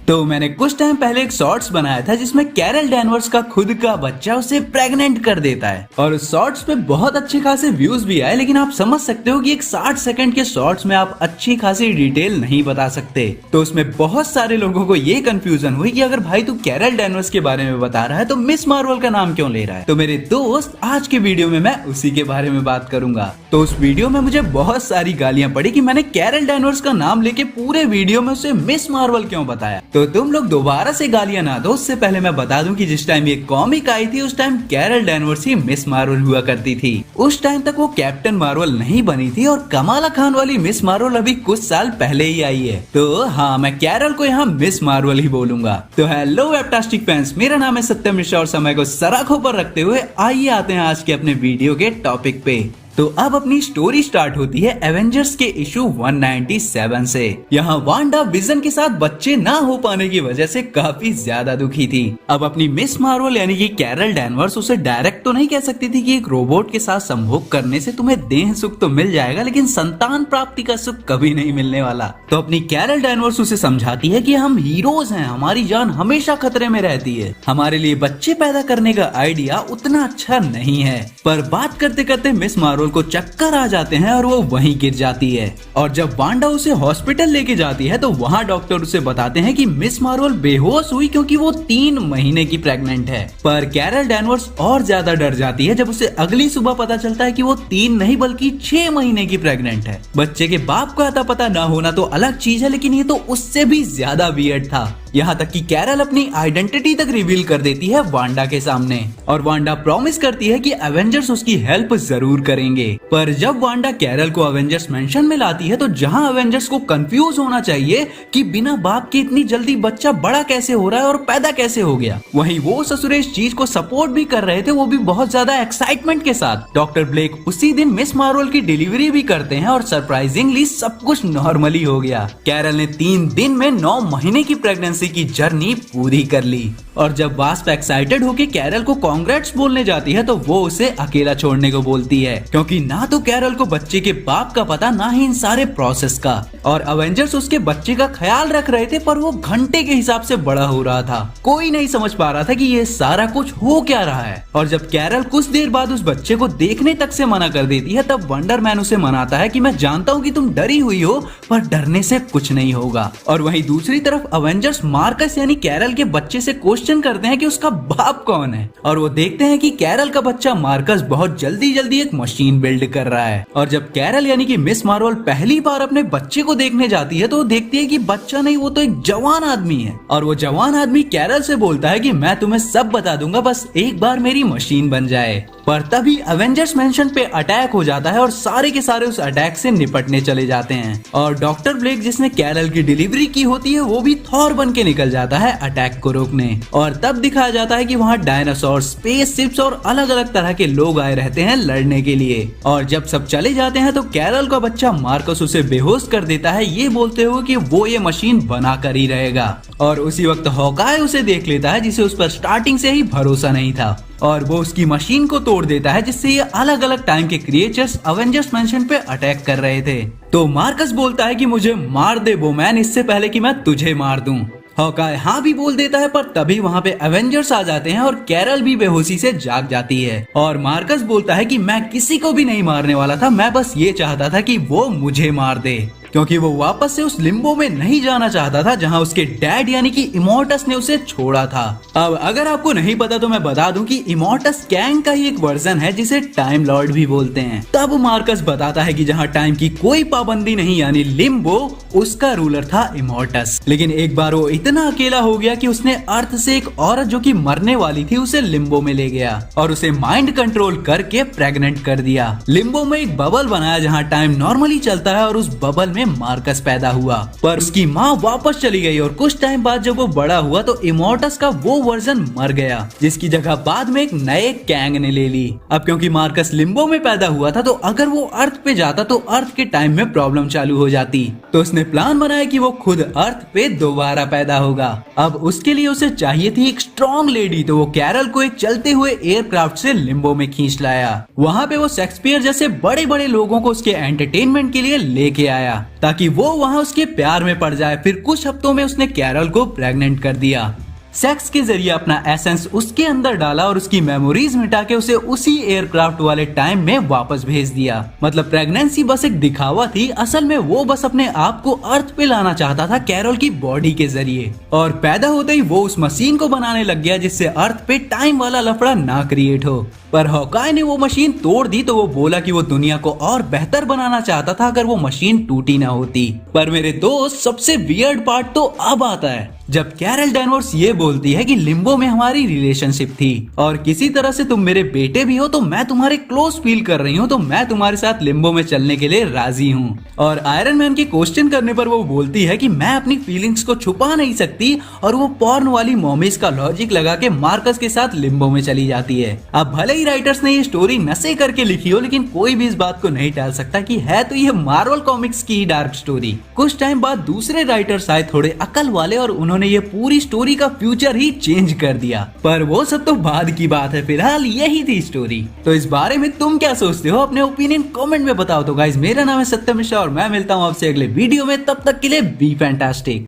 तो मैंने कुछ टाइम पहले एक शॉर्ट्स बनाया था जिसमें कैरल डैनवर्स का खुद का बच्चा उसे प्रेग्नेंट कर देता है और उस शॉर्ट्स पे बहुत अच्छे खासे व्यूज भी आए। लेकिन आप समझ सकते हो कि एक 60 सेकंड के शॉर्ट्स में आप अच्छी खासी डिटेल नहीं बता सकते। तो उसमें बहुत सारे लोगों को ये कंफ्यूजन हुई कि अगर भाई तू कैरल डैनवर्स के बारे में बता रहा है तो मिस मार्वल का नाम क्यों ले रहा है। तो मेरे दोस्त, आज के वीडियो में मैं उसी के बारे में बात करूंगा। तो उस वीडियो में मुझे बहुत सारी गालियां पड़ी कि मैंने कैरल डैनवर्स का नाम लेके पूरे वीडियो में उसे मिस मार्वल क्यों बताया। तो तुम लोग दोबारा से गालियां ना दो, उससे पहले मैं बता दूं कि जिस टाइम ये कॉमिक आई थी उस टाइम कैरल डैनवर्स ही मिस मार्वल हुआ करती थी। उस टाइम तक वो कैप्टन मार्वल नहीं बनी थी और कमाला खान वाली मिस मार्वल अभी कुछ साल पहले ही आई है। तो हाँ, मैं कैरल को यहाँ मिस मार्वल ही बोलूंगा। तो हेलो वेबटास्टिक फैंस, मेरा नाम है सत्यम मिश्रा और समय को सराखों पर रखते हुए आइए आते हैं आज के अपने वीडियो के टॉपिक पे। तो अब अपनी स्टोरी स्टार्ट होती है एवेंजर्स के इशू 197 से। यहाँ वांडा विजन के साथ बच्चे ना हो पाने की वजह से काफी ज्यादा दुखी थी। अब अपनी मिस मार्वल यानी कि कैरल डैनवर्स उसे डायरेक्ट तो नहीं कह सकती थी कि एक रोबोट के साथ संभोग करने से तुम्हें देह सुख तो मिल जाएगा लेकिन संतान प्राप्ति का सुख कभी नहीं मिलने वाला। तो अपनी कैरल डैनवर्स उसे समझाती है कि हम हीरोज हैं, हमारी जान हमेशा खतरे में रहती है, हमारे लिए बच्चे पैदा करने का आइडिया उतना अच्छा नहीं है। पर बात करते करते मिस मार्वल को चक्कर आ जाते हैं और वो वहीं गिर जाती है। और जब वांडा उसे हॉस्पिटल लेके जाती है तो वहाँ डॉक्टर उसे बताते हैं कि मिस मार्वल बेहोश हुई क्योंकि वो 3 महीने की प्रेग्नेंट है। पर कैरल डैनवर्स और ज्यादा डर जाती है जब उसे अगली सुबह पता चलता है कि वो 3 नहीं बल्कि 6 महीने की प्रेग्नेंट है। बच्चे के बाप का अता पता ना होना तो अलग चीज है, लेकिन ये तो उससे भी ज्यादा वियर्ड था। यहाँ तक कि कैरल अपनी आइडेंटिटी तक रिवील कर देती है वांडा के सामने और वांडा प्रॉमिस करती है कि एवेंजर्स उसकी हेल्प जरूर करेंगे। पर जब वांडा कैरल को एवेंजर्स मेंशन में लाती है तो जहाँ एवेंजर्स को कंफ्यूज होना चाहिए कि बिना बाप के इतनी जल्दी बच्चा बड़ा कैसे हो रहा है और पैदा कैसे हो गया, वहीं वो ससुरे इस चीज को सपोर्ट भी कर रहे थे, वो भी बहुत ज्यादा एक्साइटमेंट के साथ। डॉक्टर ब्लेक उसी दिन मिस मार्वल की डिलीवरी भी करते हैं और सरप्राइजिंगली सब कुछ नॉर्मली हो गया। कैरल ने 3 दिन में 9 महीने की प्रेगनेंसी की जर्नी पूरी कर ली। और जब वास्प एक्साइटेड होके कैरल को कांग्रेट्स बोलने जाती है तो वो उसे अकेला छोड़ने को बोलती है, क्योंकि ना तो कैरल को बच्चे के बाप का पता ना ही इन सारे प्रोसेस का। और एवेंजर्स उसके बच्चे का ख्याल रख रहे थे पर वो घंटे के हिसाब से बड़ा हो रहा था। कोई नहीं समझ पा रहा था कि ये सारा कुछ हो क्या रहा है। और जब कैरल कुछ देर बाद उस बच्चे को देखने तक से मना कर देती है तब वंडर मैन उसे मनाता है कि मैं जानता हूँ कि तुम डरी हुई हो पर डरने से कुछ नहीं होगा। और वहीं दूसरी तरफ एवेंजर्स मार्कस यानी कैरल के बच्चे से क्वेश्चन करते हैं कि उसका बाप कौन है और वो देखते हैं कि कैरल का बच्चा मार्कस बहुत जल्दी जल्दी एक मशीन बिल्ड कर रहा है। और जब कैरल यानी कि मिस मार्वल पहली बार अपने बच्चे को देखने जाती है तो वो देखती है कि बच्चा नहीं, वो तो एक जवान आदमी है। और वो जवान आदमी कैरल से बोलता है कि मैं तुम्हें सब बता दूंगा, बस एक बार मेरी मशीन बन जाए। पर तभी एवेंजर्स मेंशन पे अटैक हो जाता है और सारे के सारे उस अटैक से निपटने चले जाते हैं। और डॉक्टर ब्लेक जिसने कैरल की डिलीवरी की होती है वो भी थॉर बन के निकल जाता है अटैक को रोकने। और तब दिखाया जाता है कि वहाँ डायनासोर, स्पेसशिप्स और अलग अलग तरह के लोग आए रहते हैं लड़ने के लिए। और जब सब चले जाते हैं तो कैरल का बच्चा मार्कस उसे बेहोश कर देता है, ये बोलते हुए कि वो ये मशीन बना कर ही रहेगा। और उसी वक्त हॉकाय उसे देख लेता है जिसे उस पर स्टार्टिंग से ही भरोसा नहीं था और वो उसकी मशीन को तोड़ देता है, जिससे ये अलग अलग टाइम के क्रिएचर्स एवेंजर्स मेंशन पे अटैक कर रहे थे। तो मार्कस बोलता है कि मुझे मार दे बोमैन, इससे पहले कि मैं तुझे मार दूं। हॉकाय हाँ भी बोल देता है पर तभी वहाँ पे एवेंजर्स आ जाते हैं और कैरल भी बेहोशी से जाग जाती है। और मार्कस बोलता है कि मैं किसी को भी नहीं मारने वाला था, मैं बस ये चाहता था कि वो मुझे मार दे, क्योंकि वो वापस से उस लिम्बो में नहीं जाना चाहता था जहां उसके डैड यानी कि इमोर्टस ने उसे छोड़ा था। अब अगर आपको नहीं पता तो मैं बता दूं कि इमोर्टस कैंग का ही एक वर्जन है जिसे टाइम लॉर्ड भी बोलते हैं। तब मार्कस बताता है कि जहां टाइम की कोई पाबंदी नहीं यानी लिम्बो, उसका रूलर था इमोर्टस। लेकिन एक बार वो इतना अकेला हो गया कि उसने अर्थ से एक औरत जो कि मरने वाली थी उसे लिम्बो में ले गया और उसे माइंड कंट्रोल करके प्रेग्नेंट कर दिया। लिम्बो में एक बबल बनाया जहाँ टाइम नॉर्मली चलता है और उस बबल में मार्कस पैदा हुआ। पर उसकी माँ वापस चली गई और कुछ टाइम बाद जब वो बड़ा हुआ तो इमोर्टस का वो वर्जन मर गया, जिसकी जगह बाद में एक नए कैंग ने ले ली। अब क्योंकि मार्कस लिम्बो में पैदा हुआ था तो अगर वो अर्थ पे जाता तो अर्थ के टाइम में प्रॉब्लम चालू हो जाती। तो उसने प्लान बनाया कि वो खुद अर्थ पे दोबारा पैदा होगा। अब उसके लिए उसे चाहिए थी एक स्ट्रॉन्ग लेडी, तो वो कैरल को एक चलते हुए एयरक्राफ्ट से लिम्बो में खींच लाया। वहाँ पे वो शेक्सपियर जैसे बड़े बड़े लोगों को उसके एंटरटेनमेंट के लिए लेके आया। ताकि वो वहाँ उसके प्यार में पड़ जाए। फिर कुछ हफ्तों में उसने कैरल को प्रेग्नेंट कर दिया। सेक्स के जरिए अपना एसेंस उसके अंदर डाला और उसकी मेमोरीज मिटा के उसे उसी एयरक्राफ्ट वाले टाइम में वापस भेज दिया। मतलब प्रेगनेंसी बस एक दिखावा थी, असल में वो बस अपने आप को अर्थ पे लाना चाहता था कैरल की बॉडी के जरिए। और पैदा होते ही वो उस मशीन को बनाने लग गया जिससे अर्थ पे टाइम वाला लफड़ा ना क्रिएट हो। पर हॉकाय ने वो मशीन तोड़ दी तो वो बोला कि वो दुनिया को और बेहतर बनाना चाहता था अगर वो मशीन टूटी ना होती। पर मेरे दोस्त, सबसे वियर्ड पार्ट तो अब आता है जब कैरल डैनवर्स ये बोलती है कि लिम्बो में हमारी रिलेशनशिप थी और किसी तरह से तुम मेरे बेटे भी हो तो मैं तुम्हारे क्लोज फील कर रही हूँ, तो मैं तुम्हारे साथ लिम्बो में चलने के लिए राजी हूँ। और आयरन मैन की क्वेश्चन करने पर वो बोलती है कि मैं अपनी फीलिंग्स को छुपा नहीं सकती और वो पॉर्न वाली मॉमिस का लॉजिक लगा के मार्कस के साथ लिम्बो में चली जाती है। अब भले ही राइटर्स ने ये स्टोरी नशे करके लिखी हो, लेकिन कोई भी इस बात को नहीं टाल सकता कि है तो ये मार्वल कॉमिक्स की डार्क स्टोरी। कुछ टाइम बाद दूसरे राइटर्स आए थोड़े अकल वाले और उन्होंने ये पूरी स्टोरी का फ्यूचर ही चेंज कर दिया। पर वो सब तो बाद की बात है, फिलहाल यही थी स्टोरी। तो इस बारे में तुम क्या सोचते हो? अपने ओपिनियन कमेंट में बताओ। तो गाइस, मेरा नाम है सत्यम मिश्रा और मैं मिलता हूँ आपसे अगले वीडियो में। तब तक के लिए बी फैंटास्टिक।